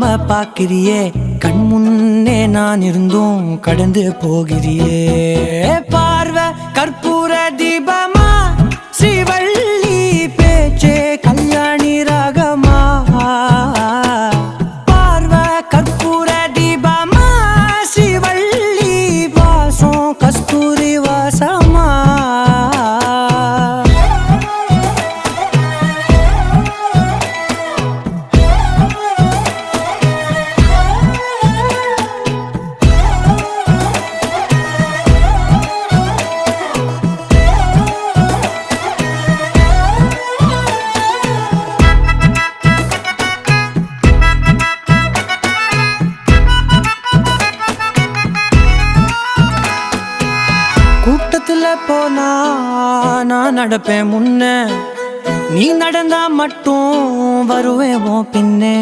பார்க்காம பாக்கிறியே, கண் முன்னே நான் இருந்தும் கடந்து போகிறியே. பார்வை கற்பூர தீபமா, ஸ்ரீவள்ளி பேச்சே கல்யாணி ராகமா. பார்வை கற்பூர தீபமா, ஸ்ரீவள்ளி வாசம் கஸ்தூரி வாசமா. கூட்டத்துல போனா நான் நடப்பேன் முன்ன, நீ நடந்தா மட்டும் வருவேன் உன் பின்னே.